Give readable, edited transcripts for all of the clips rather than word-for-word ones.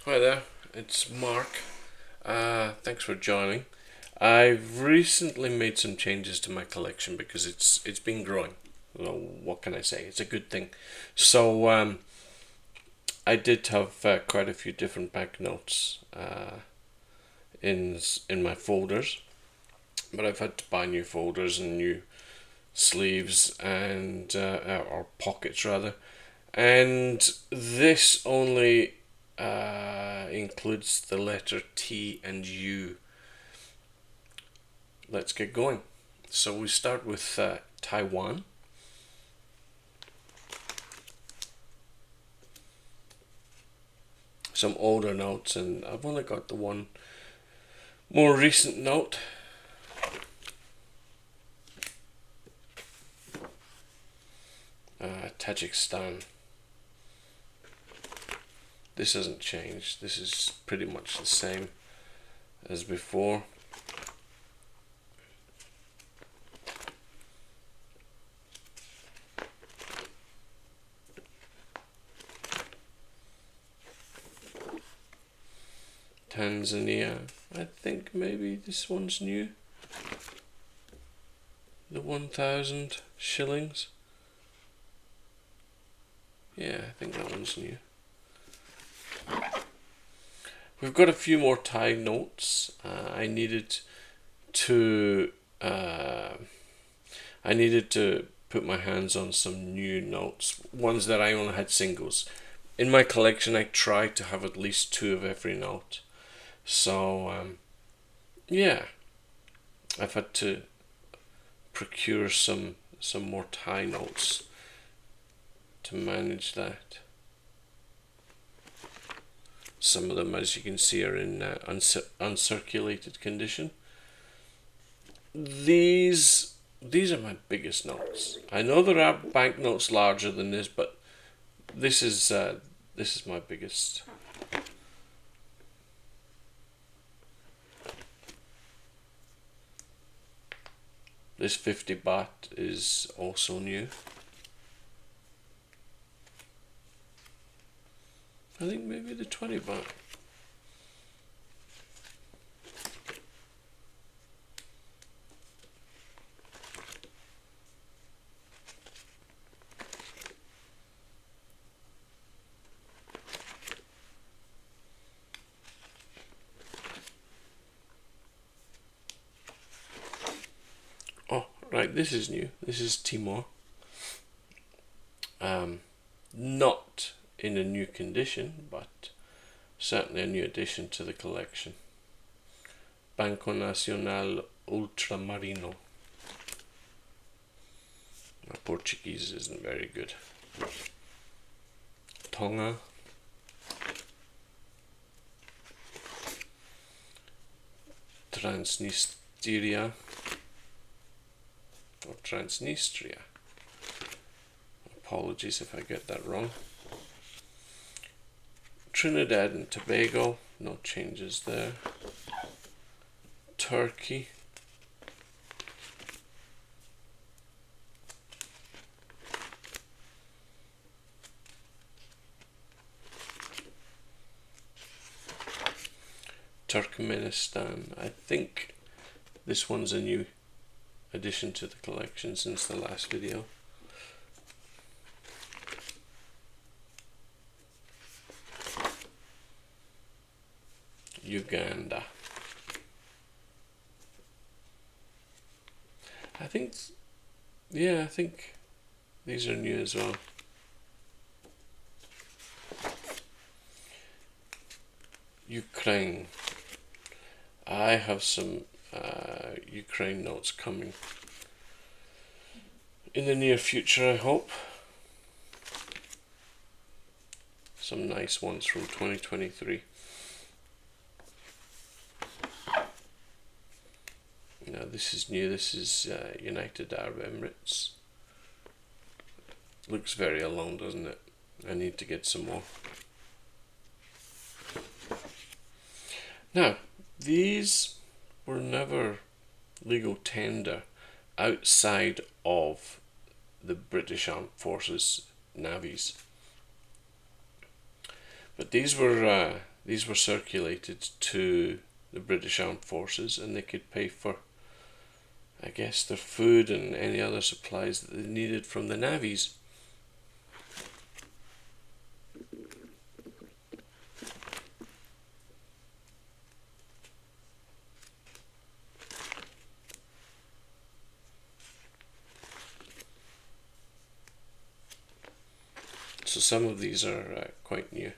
Hi there, it's Mark. Thanks for joining. I've recently made some changes to my collection because it's been growing. Well, what can I say? It's a good thing. So I did have quite a few different banknotes in my folders, but I've had to buy new folders and new sleeves and or pockets rather, and this only includes the letter T and U. Let's get going. So we start with Taiwan. Some older notes, and I've only got the one more recent note. Tajikistan. This hasn't changed. This is pretty much the same as before. Tanzania. I think maybe this one's new. The 1,000 shillings. Yeah, I think that one's new. We've got a few more Thai notes. I needed to put my hands on some new notes, ones that I only had singles. In my collection, I try to have at least two of every note. So yeah, I've had to procure some more Thai notes to manage that. Some of them, as you can see, are in uncirculated condition. These are my biggest notes. I know there are banknotes larger than this, but this is my biggest. This 50 baht is also new. I think maybe the 20 baht. Oh, right, this is new. This is Timor. Not in a new condition, but certainly a new addition to the collection. Banco Nacional Ultramarino. My Portuguese isn't very good. Tonga. Transnistria or Transnistria. Apologies if I get that wrong. Trinidad and Tobago, no changes there. Turkey. Turkmenistan. I think this one's a new addition to the collection since the last video. Uganda. I think these are new as well. Ukraine. I have some Ukraine notes coming in the near future, I hope. Some nice ones from 2023. Now this is new. This is United Arab Emirates. Looks very alone, doesn't it? I need to get some more. Now, these were never legal tender outside of the British Armed Forces navies. But these were these were circulated to the British Armed Forces, and they could pay for, I guess, their food and any other supplies that they needed from the navies. So some of these are quite new.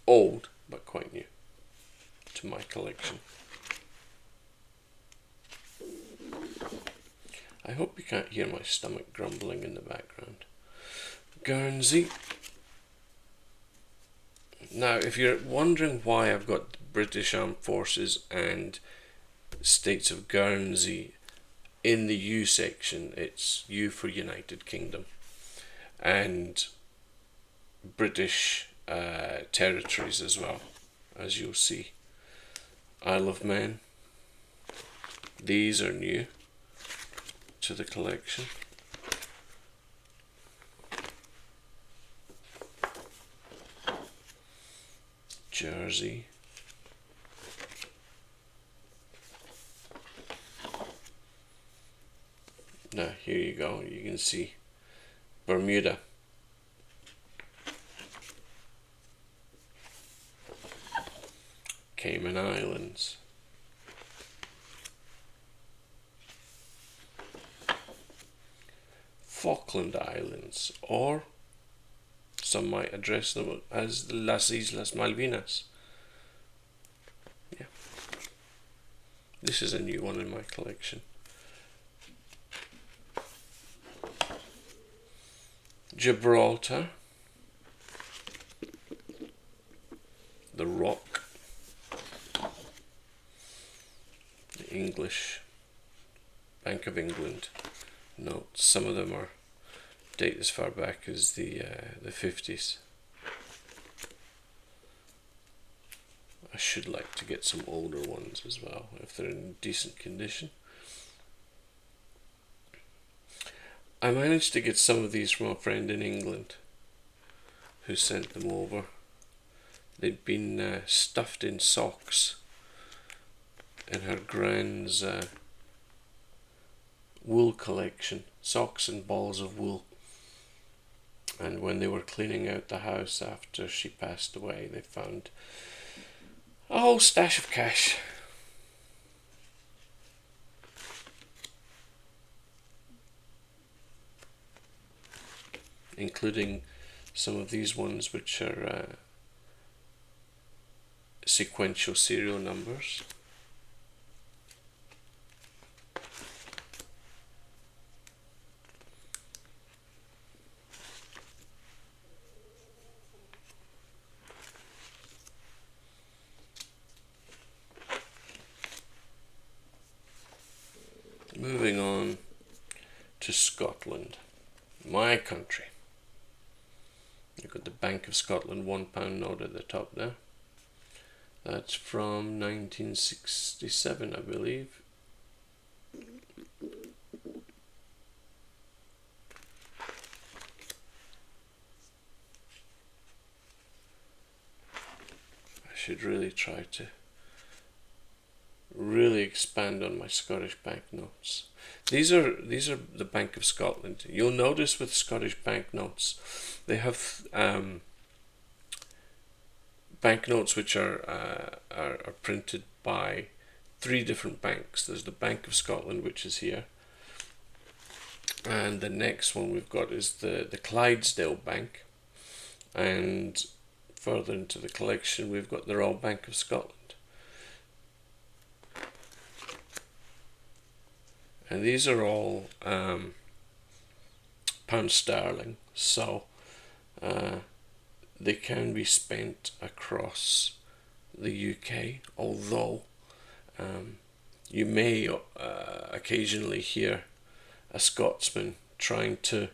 Old, but quite new to my collection. I hope you can't hear my stomach grumbling in the background. Guernsey. Now, if you're wondering why I've got British Armed Forces and States of Guernsey in the U section, it's U for United Kingdom, and British territories as well, as you'll see. Isle of Man. These are new to the collection. Jersey. Now here you go, you can see Bermuda. Cayman Islands. Falkland Islands, or some might address them as Las Islas Malvinas. Yeah. This is a new one in my collection. Gibraltar. The Rock. The English Bank of England notes. Some of them are date as far back as the 50s. I should like to get some older ones as well, if they're in decent condition. I managed to get some of these from a friend in England who sent them over. They'd been stuffed in socks in her grand's wool collection, socks and balls of wool. And when they were cleaning out the house after she passed away, they found a whole stash of cash. Including some of these ones which are sequential serial numbers. Moving on to Scotland, my country. You've got the Bank of Scotland £1 note at the top there. That's from 1967, I believe. I should really try to expand on my Scottish banknotes. These are the Bank of Scotland. You'll notice with Scottish banknotes, they have banknotes which are printed by 3 different banks. There's the Bank of Scotland, which is here, and the next one we've got is the Clydesdale Bank, and further into the collection we've got the Royal Bank of Scotland. And these are all pound sterling, so they can be spent across the UK, although you may occasionally hear a Scotsman trying to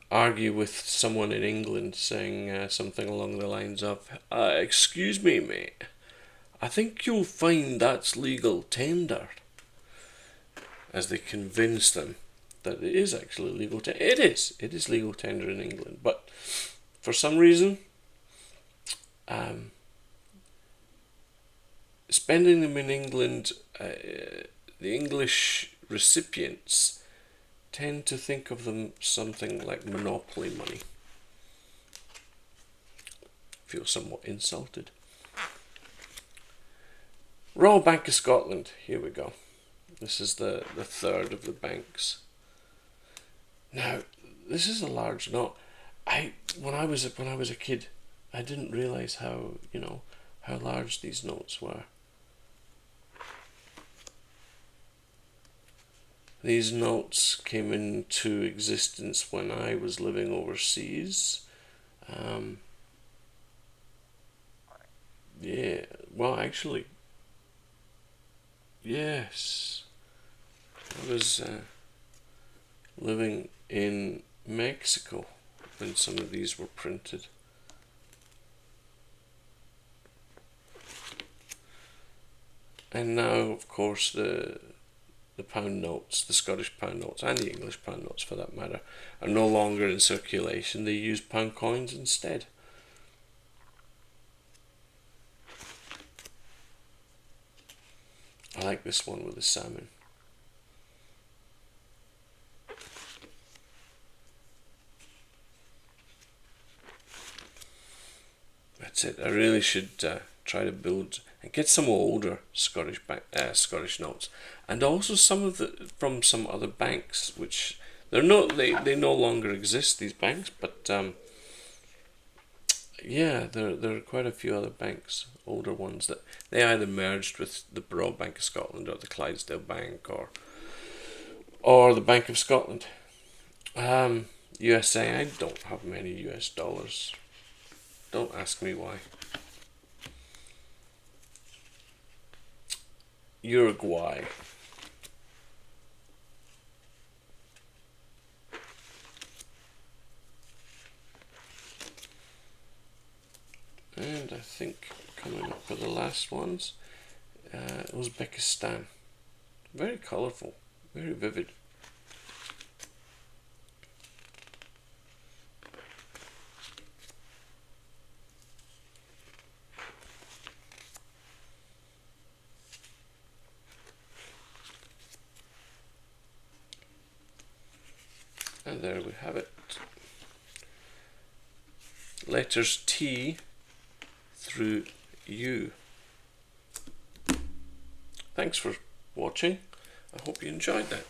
argue with someone in England, saying something along the lines of, excuse me mate, I think you'll find that's legal tender, as they convince them that it is actually legal tender. It is legal tender in England, but for some reason Spending them in England, the English recipients tend to think of them something like monopoly money. Feel somewhat insulted. Royal Bank of Scotland, here we go. This is the third of the banks. Now, this is a large note. When I was a kid, I didn't realise how large these notes were. These notes came into existence when I was living overseas. Yeah, well, actually, yes. I was living in Mexico when some of these were printed. And now, of course, the pound notes, the Scottish pound notes, and the English pound notes for that matter, are no longer in circulation. They use pound coins instead. I like this one with the salmon. That's it. I really should try to build and get some older Scottish notes, and also some of from some other banks, which they no longer exist, these banks, but yeah, there are quite a few other banks, older ones, that they either merged with the Royal Bank of Scotland or the Clydesdale Bank or the Bank of Scotland. USA, I don't have many US dollars. Don't ask me why. Uruguay. And I think coming up for the last ones, Uzbekistan. Very colourful, very vivid. And there we have it. Letters T through U. Thanks for watching. I hope you enjoyed that.